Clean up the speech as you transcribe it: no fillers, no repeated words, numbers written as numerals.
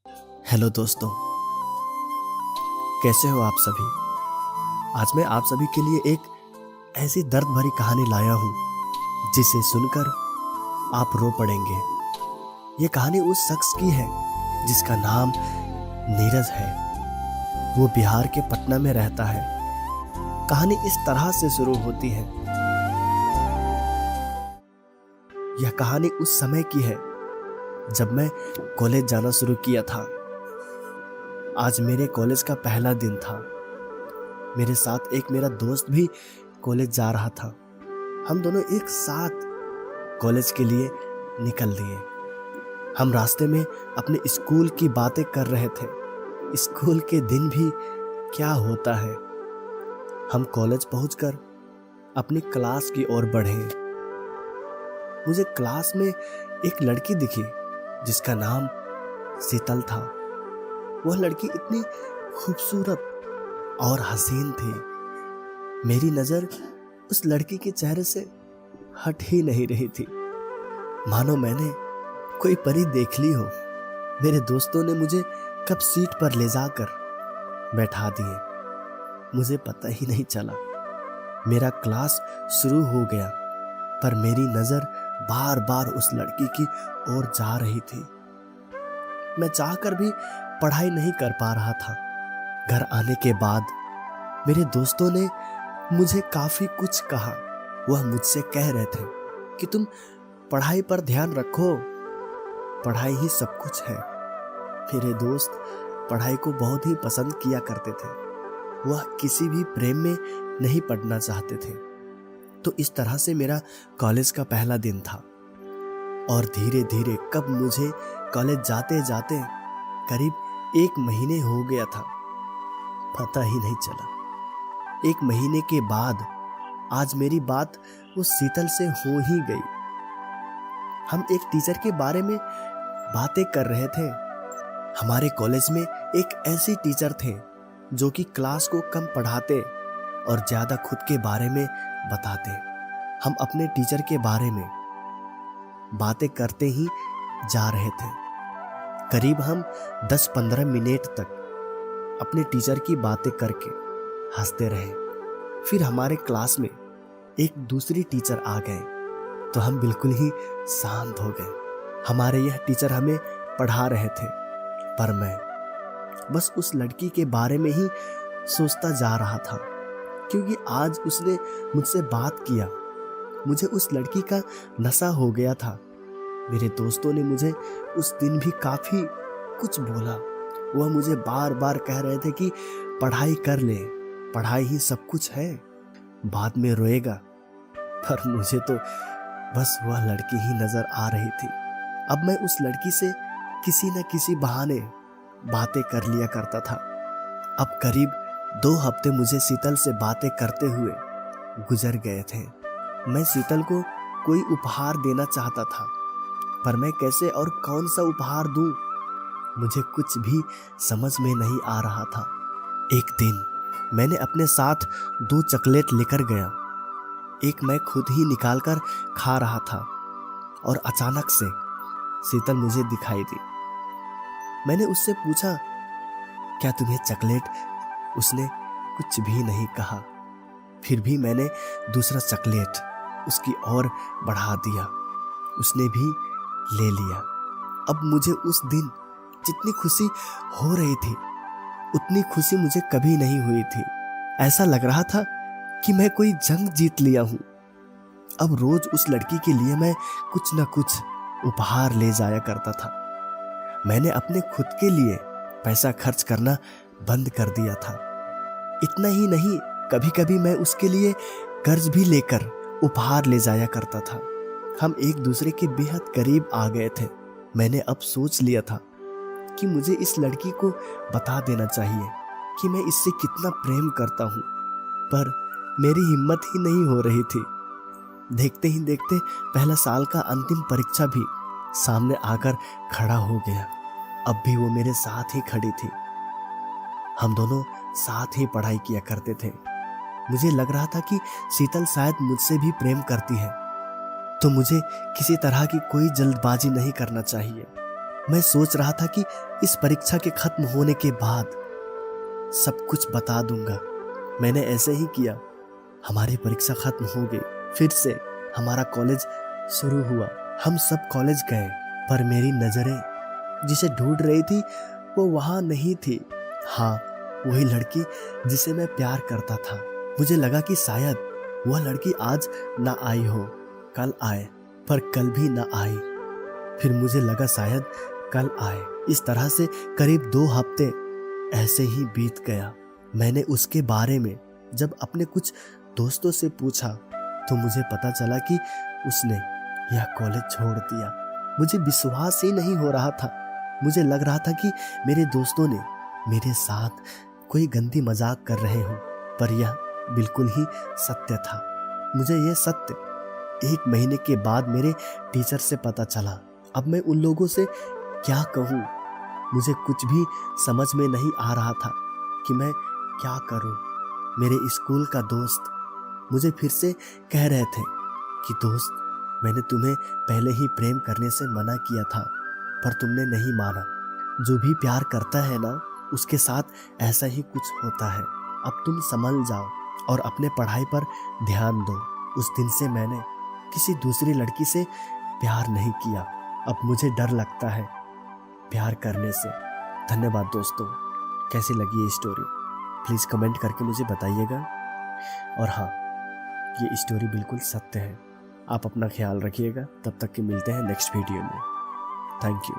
Hello दोस्तों, कैसे हो आप सभी। आज मैं आप सभी के लिए एक ऐसी दर्द भरी कहानी लाया हूँ जिसे सुनकर आप रो पड़ेंगे। ये कहानी उस शख्स की है जिसका नाम नीरज है। वो बिहार के पटना में रहता है। कहानी इस तरह से शुरू होती है। यह कहानी उस समय की है जब मैं कॉलेज जाना शुरू किया था। आज मेरे कॉलेज का पहला दिन था। मेरे साथ एक मेरा दोस्त भी कॉलेज जा रहा था। हम दोनों एक साथ कॉलेज के लिए निकल दिए। हम रास्ते में अपने स्कूल की बातें कर रहे थे। स्कूल के दिन भी क्या होता है। हम कॉलेज पहुंचकर अपनी क्लास की ओर बढ़े। मुझे क्लास में एक लड़की दिखी जिसका नाम शीतल था। वह लड़की इतनी खूबसूरत और हसीन थी। मेरी नजर उस लड़की के चेहरे से हट ही नहीं रही थी, मानो मैंने कोई परी देख ली हो। मेरे दोस्तों ने मुझे कब सीट पर ले जाकर बैठा दिए, मुझे पता ही नहीं चला। मेरा क्लास शुरू हो गया, पर मेरी नजर बार बार उस लड़की की ओर जा रही थी। मैं चाहकर भी पढ़ाई नहीं कर पा रहा था। घर आने के बाद मेरे दोस्तों ने मुझे काफी कुछ कहा। वह मुझसे कह रहे थे कि तुम पढ़ाई पर ध्यान रखो, पढ़ाई ही सब कुछ है। मेरे दोस्त पढ़ाई को बहुत ही पसंद किया करते थे। वह किसी भी प्रेम में नहीं पड़ना चाहते थे। तो इस तरह से मेरा कॉलेज का पहला दिन था। और धीरे धीरे कब मुझे कॉलेज जाते जाते करीब 1 महीने हो गया था, पता ही नहीं चला। 1 महीने के बाद आज मेरी बात उस शीतल से हो ही गई। हम एक टीचर के बारे में बातें कर रहे थे। हमारे कॉलेज में एक ऐसी टीचर थे जो कि क्लास को कम पढ़ाते और ज्यादा खुद के बारे में बताते। हम अपने टीचर के बारे में बातें करते ही जा रहे थे। करीब हम 10-15 मिनट तक अपने टीचर की बातें करके हंसते रहे। फिर हमारे क्लास में एक दूसरी टीचर आ गए तो हम बिल्कुल ही शांत हो गए। हमारे यह टीचर हमें पढ़ा रहे थे, पर मैं बस उस लड़की के बारे में ही सोचता जा रहा था, क्योंकि आज उसने मुझसे बात किया। मुझे उस लड़की का नशा हो गया था। मेरे दोस्तों ने मुझे उस दिन भी काफी कुछ बोला। वह मुझे बार बार कह रहे थे कि पढ़ाई कर ले, पढ़ाई ही सब कुछ है, बाद में रोएगा। पर मुझे तो बस वह लड़की ही नजर आ रही थी। अब मैं उस लड़की से किसी न किसी बहाने बातें कर लिया करता था। अब करीब 2 हफ्ते मुझे शीतल से बातें करते हुए गुजर गए थे। मैं शीतल को कोई उपहार देना चाहता था, पर मैं कैसे और कौन सा उपहार दूं, मुझे कुछ भी समझ में नहीं आ रहा था। एक दिन मैंने अपने साथ 2 चॉकलेट लेकर गया। एक मैं खुद ही निकालकर खा रहा था और अचानक से शीतल मुझे दिखाई दी। मैंने उससे पूछा, क्या तुम्हें चॉकलेट? उसने कुछ भी नहीं कहा। फिर भी मैंने दूसरा चॉकलेट उसकी ओर बढ़ा दिया। उसने भी ले लिया। अब मुझे उस दिन जितनी खुशी हो रही थी उतनी खुशी मुझे कभी नहीं हुई थी। ऐसा लग रहा था कि मैं कोई जंग जीत लिया हूं। अब रोज उस लड़की के लिए मैं कुछ न कुछ उपहार ले जाया करता था। मैंने अपने खुद के लिए पैसा खर्च करना बंद कर दिया था। इतना ही नहीं, कभी कभी मैं उसके लिए कर्ज भी लेकर उपहार ले जाया करता था। हम एक दूसरे के बेहद करीब आ गए थे। मैंने अब सोच लिया था कि मुझे इस लड़की को बता देना चाहिए कि मैं इससे कितना प्रेम करता हूँ, पर मेरी हिम्मत ही नहीं हो रही थी। देखते ही देखते पहला साल का अंतिम परीक्षा भी सामने आकर खड़ा हो गया। अब भी वो मेरे साथ ही खड़ी थी। हम दोनों साथ ही पढ़ाई किया करते थे। मुझे लग रहा था कि शीतल शायद मुझसे भी प्रेम करती है, तो मुझे किसी तरह की कोई जल्दबाजी नहीं करना चाहिए। मैं सोच रहा था कि इस परीक्षा के खत्म होने के बाद सब कुछ बता दूंगा। मैंने ऐसे ही किया। हमारी परीक्षा खत्म हो गई, फिर से हमारा कॉलेज शुरू हुआ। हम सब कॉलेज गए, पर मेरी नजरें जिसे ढूंढ रही थी वो वहां नहीं थी। हाँ, वही लड़की जिसे मैं प्यार करता था। मुझे लगा कि शायद वह लड़की आज ना आई हो, कल आए, पर कल भी ना आई। फिर मुझे लगा शायद कल आए। इस तरह से करीब 2 हफ्ते ऐसे ही बीत गया। मैंने उसके बारे में जब अपने कुछ दोस्तों से पूछा तो मुझे पता चला कि उसने यह कॉलेज छोड़ दिया। मुझे विश्वास ही नहीं हो रहा था। मुझे लग रहा था कि मेरे दोस्तों ने मेरे साथ कोई गंदी मजाक कर रहे हो, पर यह बिल्कुल ही सत्य था। मुझे यह सत्य 1 महीने के बाद मेरे टीचर से पता चला। अब मैं उन लोगों से क्या कहूँ? मुझे कुछ भी समझ में नहीं आ रहा था कि मैं क्या करूँ। मेरे स्कूल का दोस्त मुझे फिर से कह रहे थे कि दोस्त, मैंने तुम्हें पहले ही प्रेम करने से मना किया था, पर तुमने नहीं माना। जो भी प्यार करता है ना, उसके साथ ऐसा ही कुछ होता है। अब तुम संभल जाओ और अपने पढ़ाई पर ध्यान दो। उस दिन से मैंने किसी दूसरी लड़की से प्यार नहीं किया। अब मुझे डर लगता है प्यार करने से। धन्यवाद दोस्तों। कैसी लगी ये स्टोरी प्लीज़ कमेंट करके मुझे बताइएगा। और हाँ, ये स्टोरी बिल्कुल सत्य है। आप अपना ख्याल रखिएगा। तब तक के मिलते हैं नेक्स्ट वीडियो में। Thank you.